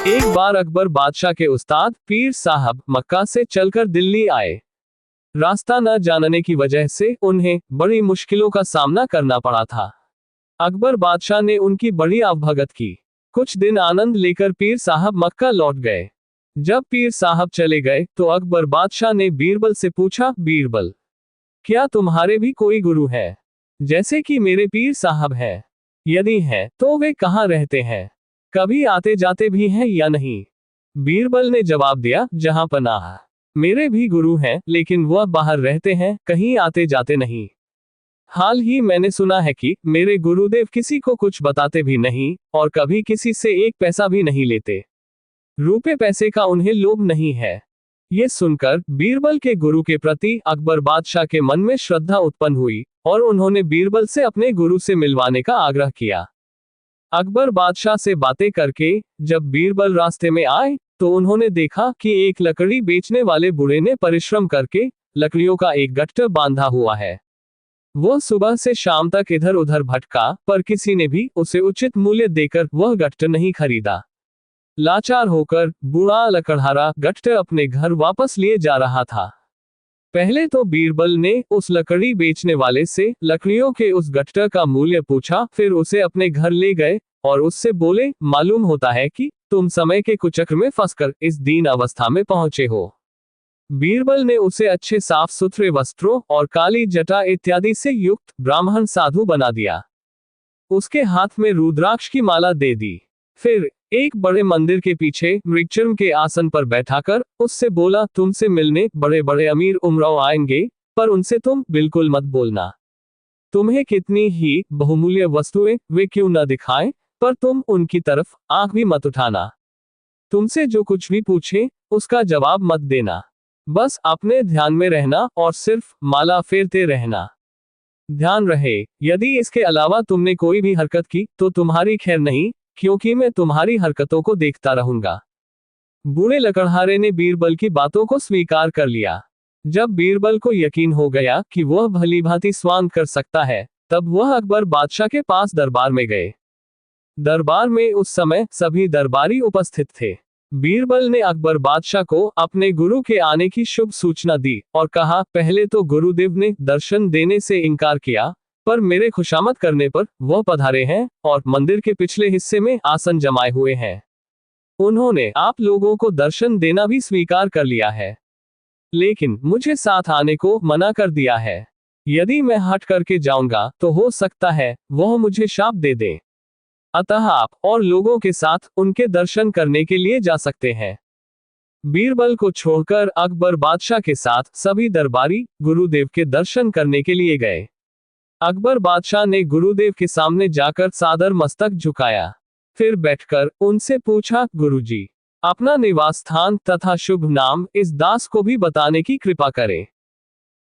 एक बार अकबर बादशाह के उस्ताद पीर साहब मक्का से चलकर दिल्ली आए। रास्ता न जानने की वजह से उन्हें बड़ी मुश्किलों का सामना करना पड़ा था। अकबर बादशाह ने उनकी बड़ी आवभगत की। कुछ दिन आनंद लेकर पीर साहब मक्का लौट गए। जब पीर साहब चले गए तो अकबर बादशाह ने बीरबल से पूछा, बीरबल, क्या तुम्हारे भी कोई गुरु है, जैसे कि मेरे पीर साहब है? यदि है तो वे कहाँ रहते हैं? कभी आते जाते भी हैं या नहीं? बीरबल ने जवाब दिया, जहां पनाह। मेरे भी गुरु हैं, लेकिन वह बाहर रहते हैं, कहीं आते जाते नहीं। हाल ही मैंने सुना है कि मेरे गुरुदेव किसी को कुछ बताते भी नहीं और कभी किसी से एक पैसा भी नहीं लेते। रुपए पैसे का उन्हें लोभ नहीं है। ये सुनकर बीरबल के गुरु के प्रति अकबर बादशाह के मन में श्रद्धा उत्पन्न हुई और उन्होंने बीरबल से अपने गुरु से मिलवाने का आग्रह किया। अकबर बादशाह से बातें करके जब बीरबल रास्ते में आए तो उन्होंने देखा कि एक लकड़ी बेचने वाले बूढ़े ने परिश्रम करके लकड़ियों का एक गट्ठर बांधा हुआ है। वह सुबह से शाम तक इधर उधर भटका, पर किसी ने भी उसे उचित मूल्य देकर वह गट्ठर नहीं खरीदा। लाचार होकर बूढ़ा लकड़हारा गट्ठर अपने घर वापस लिए जा रहा था। पहले तो बीरबल ने उस लकड़ी बेचने वाले से लकड़ियों के उस गट्ठर का मूल्य पूछा, फिर उसे अपने घर ले गए और उससे बोले, मालूम होता है कि तुम समय के कुचक्र में फंसकर इस दीन अवस्था में पहुंचे हो। बीरबल ने उसे अच्छे साफ सुथरे वस्त्रों और काली जटा इत्यादि से युक्त ब्राह्मण साधु बना दिया। उसके हाथ में रुद्राक्ष की माला दे दी। फिर एक बड़े मंदिर के पीछे मृगचर्म के आसन पर बैठाकर उससे बोला, तुमसे मिलने बड़े बड़े अमीर उमराव आएंगे, पर उनसे तुम बिल्कुल मत बोलना। तुम्हें कितनी ही बहुमूल्य वस्तुएं वे क्यों न दिखाएं, पर तुम उनकी तरफ आंख भी मत उठाना। तुमसे जो कुछ भी पूछे उसका जवाब मत देना। बस अपने ध्यान में रहना और सिर्फ माला फेरते रहना। ध्यान रहे, यदि इसके अलावा तुमने कोई भी हरकत की तो तुम्हारी खैर नहीं, क्योंकि मैं तुम्हारी हरकतों को देखता रहूंगा। बूढ़े लकड़हारे ने बीरबल की बातों को स्वीकार कर लिया। जब बीरबल को यकीन हो गया कि वह भली भांति स्वांग कर सकता है, तब वह अकबर बादशाह के पास दरबार में गए। दरबार में उस समय सभी दरबारी उपस्थित थे। बीरबल ने अकबर बादशाह को अपने गुरु के आने की शुभ सूचना दी और कहा, पहले तो गुरुदेव ने दर्शन देने से इनकार किया, पर मेरे खुशामद करने पर वह पधारे हैं और मंदिर के पिछले हिस्से में आसन जमाए हुए हैं। उन्होंने आप लोगों को दर्शन देना भी स्वीकार कर लिया है, लेकिन मुझे साथ आने को मना कर दिया है। यदि मैं हट करके जाऊंगा तो हो सकता है वह मुझे शाप दे दे। अतः आप और लोगों के साथ उनके दर्शन करने के लिए जा सकते हैं। बीरबल को छोड़कर अकबर बादशाह के साथ सभी दरबारी गुरुदेव के दर्शन करने के लिए गए। अकबर बादशाह ने गुरुदेव के सामने जाकर सादर मस्तक झुकाया। फिर बैठकर उनसे पूछा, गुरुजी, अपना निवास स्थान तथा शुभ नाम इस दास को भी बताने की कृपा करें।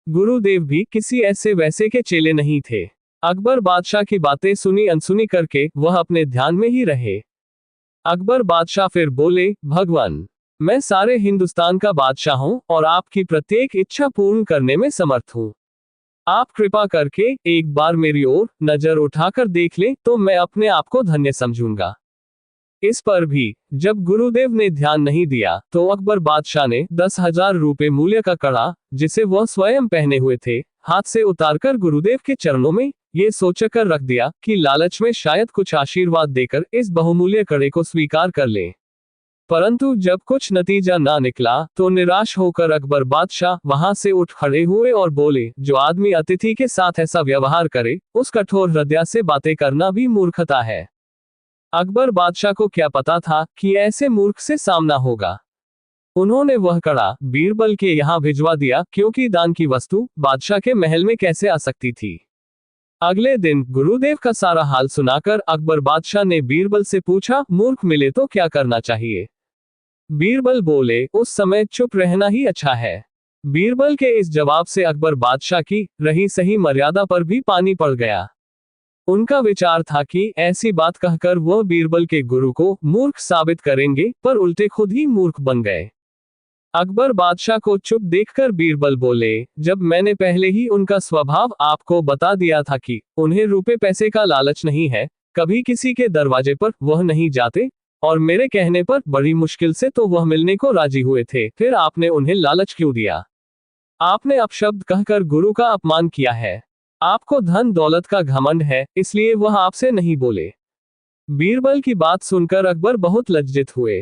गुरुदेव भी किसी ऐसे वैसे के चेले नहीं थे। अकबर बादशाह की बातें सुनी अनसुनी करके वह अपने ध्यान में ही रहे। अकबर बादशाह फिर बोले, भगवान, मैं सारे हिंदुस्तान का बादशाह हूं और आपकी प्रत्येक इच्छा पूर्ण करने में समर्थ हूं। आप कृपा करके एक बार मेरी ओर नजर उठाकर देख लें तो मैं अपने आप को धन्य समझूंगा। इस पर भी जब गुरुदेव ने ध्यान नहीं दिया तो अकबर बादशाह ने 10,000 रुपए मूल्य का कड़ा, जिसे वह स्वयं पहने हुए थे, हाथ से उतारकर गुरुदेव के चरणों में ये सोचकर रख दिया कि लालच में शायद कुछ आशीर्वाद देकर इस बहुमूल्य कड़े को स्वीकार कर ले। परंतु जब कुछ नतीजा ना निकला तो निराश होकर अकबर बादशाह वहां से उठ खड़े हुए और बोले, जो आदमी अतिथि के साथ ऐसा व्यवहार करे उस कठोर हृदय से बातें करना भी मूर्खता है। अकबर बादशाह को क्या पता था कि ऐसे मूर्ख से सामना होगा। उन्होंने वह कड़ा बीरबल के यहाँ भिजवा दिया, क्योंकि दान की वस्तु बादशाह के महल में कैसे आ सकती थी। अगले दिन गुरुदेव का सारा हाल सुनाकर अकबर बादशाह ने बीरबल से पूछा, मूर्ख मिले तो क्या करना चाहिए? बीरबल बोले, उस समय चुप रहना ही अच्छा है। बीरबल के इस जवाब से अकबर बादशाह की रही सही मर्यादा पर भी पानी पड़ गया। उनका विचार था कि ऐसी बात कहकर वह बीरबल के गुरु को मूर्ख साबित करेंगे, पर उल्टे खुद ही मूर्ख बन गए। अकबर बादशाह को चुप देखकर बीरबल बोले, जब मैंने पहले ही उनका स्वभाव आपको बता दिया था कि उन्हें रुपए पैसे का लालच नहीं है, कभी किसी के दरवाजे पर वह नहीं जाते और मेरे कहने पर बड़ी मुश्किल से तो वह मिलने को राजी हुए थे, फिर आपने उन्हें लालच क्यों दिया? आपने अपशब्द कहकर गुरु का अपमान किया है। आपको धन दौलत का घमंड है, इसलिए वह आपसे नहीं बोले। बीरबल की बात सुनकर अकबर बहुत लज्जित हुए।